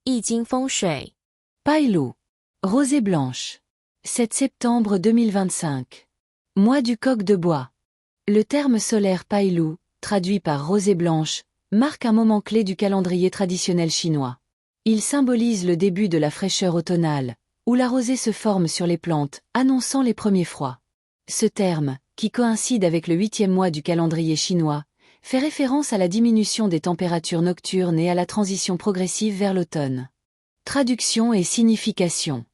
易经风水 Pailou. Rosée blanche. 7 septembre 2025. Mois du coq de bois. Le terme solaire Pailou, traduit par rosée blanche, marque un moment clé du calendrier traditionnel chinois. Il symbolise le début de la fraîcheur automnale, où la rosée se forme sur les plantes, annonçant les premiers froids. Ce terme, qui coïncide avec le 8e mois du calendrier chinois, fait référence à la diminution des températures nocturnes et à la transition progressive vers l'automne. Traduction et signification.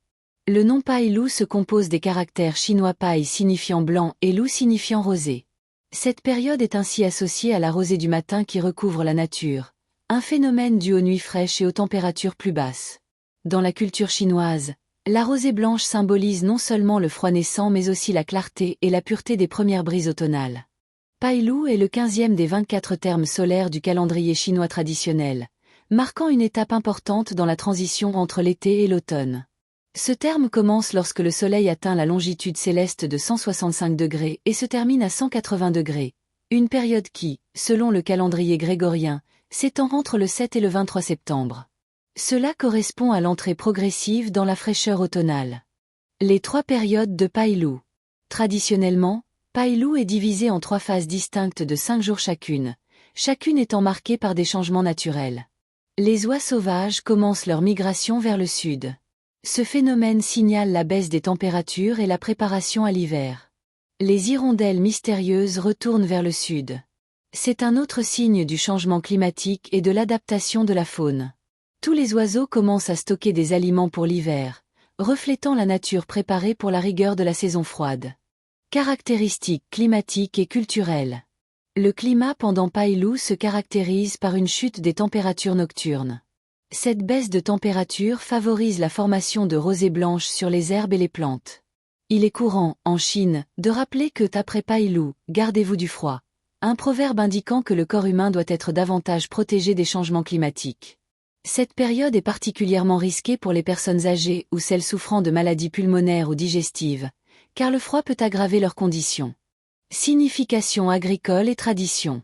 Le nom Pailou se compose des caractères chinois Pai signifiant blanc et Lou signifiant rosée. Cette période est ainsi associée à la rosée du matin qui recouvre la nature, un phénomène dû aux nuits fraîches et aux températures plus basses. Dans la culture chinoise, la rosée blanche symbolise non seulement le froid naissant mais aussi la clarté et la pureté des premières brises automnales. Pailou est le 15e des 24 termes solaires du calendrier chinois traditionnel, marquant une étape importante dans la transition entre l'été et l'automne. Ce terme commence lorsque le soleil atteint la longitude céleste de 165 degrés et se termine à 180 degrés, une période qui, selon le calendrier grégorien, s'étend entre le 7 et le 23 septembre. Cela correspond à l'entrée progressive dans la fraîcheur automnale. Les 3 périodes de Pailou. Traditionnellement, Pailou est divisé en 3 phases distinctes de 5 jours chacune étant marquée par des changements naturels. Les oies sauvages commencent leur migration vers le sud. Ce phénomène signale la baisse des températures et la préparation à l'hiver. Les hirondelles mystérieuses retournent vers le sud. C'est un autre signe du changement climatique et de l'adaptation de la faune. Tous les oiseaux commencent à stocker des aliments pour l'hiver, reflétant la nature préparée pour la rigueur de la saison froide. Caractéristiques climatiques et culturelles. Le climat pendant Pailou se caractérise par une chute des températures nocturnes. Cette baisse de température favorise la formation de rosée blanche sur les herbes et les plantes. Il est courant, en Chine, de rappeler que après Pailou, gardez-vous du froid, un proverbe indiquant que le corps humain doit être davantage protégé des changements climatiques. Cette période est particulièrement risquée pour les personnes âgées ou celles souffrant de maladies pulmonaires ou digestives, car le froid peut aggraver leurs conditions. Signification agricole et tradition.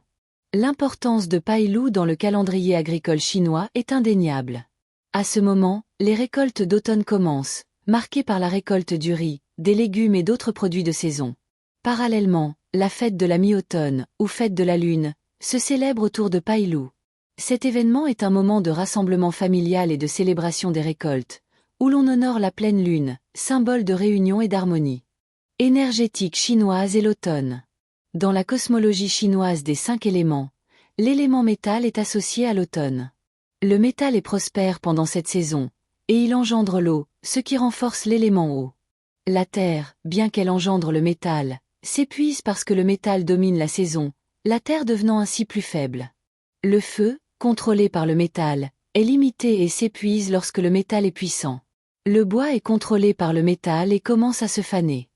L'importance de Pailou dans le calendrier agricole chinois est indéniable. À ce moment, les récoltes d'automne commencent, marquées par la récolte du riz, des légumes et d'autres produits de saison. Parallèlement, la fête de la mi-automne, ou fête de la lune, se célèbre autour de Pailou. Cet événement est un moment de rassemblement familial et de célébration des récoltes, où l'on honore la pleine lune, symbole de réunion et d'harmonie. Énergétique chinoise et l'automne. Dans la cosmologie chinoise des 5 éléments, l'élément métal est associé à l'automne. Le métal est prospère pendant cette saison, et il engendre l'eau, ce qui renforce l'élément eau. La terre, bien qu'elle engendre le métal, s'épuise parce que le métal domine la saison, la terre devenant ainsi plus faible. Le feu, contrôlé par le métal, est limité et s'épuise lorsque le métal est puissant. Le bois est contrôlé par le métal et commence à se faner.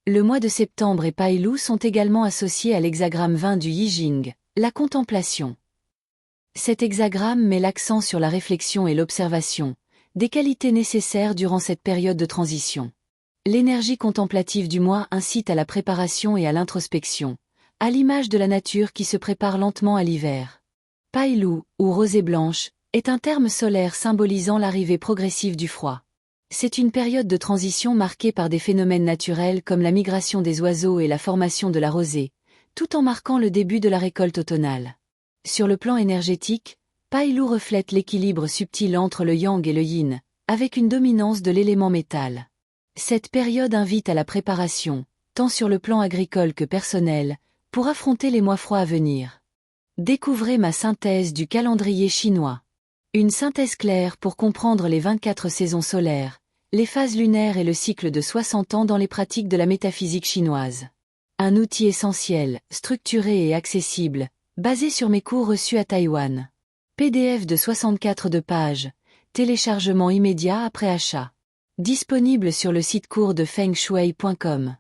Le mois de septembre et Pailou sont également associés à l'hexagramme 20 du I Ching, la contemplation. Cet hexagramme met l'accent sur la réflexion et l'observation, des qualités nécessaires durant cette période de transition. L'énergie contemplative du mois incite à la préparation et à l'introspection, à l'image de la nature qui se prépare lentement à l'hiver. Pailou, ou rosée blanche, est un terme solaire symbolisant l'arrivée progressive du froid. C'est une période de transition marquée par des phénomènes naturels comme la migration des oiseaux et la formation de la rosée, tout en marquant le début de la récolte automnale. Sur le plan énergétique, Pailou reflète l'équilibre subtil entre le yang et le yin, avec une dominance de l'élément métal. Cette période invite à la préparation, tant sur le plan agricole que personnel, pour affronter les mois froids à venir. Découvrez ma synthèse du calendrier chinois. Une synthèse claire pour comprendre les 24 saisons solaires, les phases lunaires et le cycle de 60 ans dans les pratiques de la métaphysique chinoise. Un outil essentiel, structuré et accessible, basé sur mes cours reçus à Taïwan. PDF de 64 pages, téléchargement immédiat après achat. Disponible sur le site cours de fengshui.com.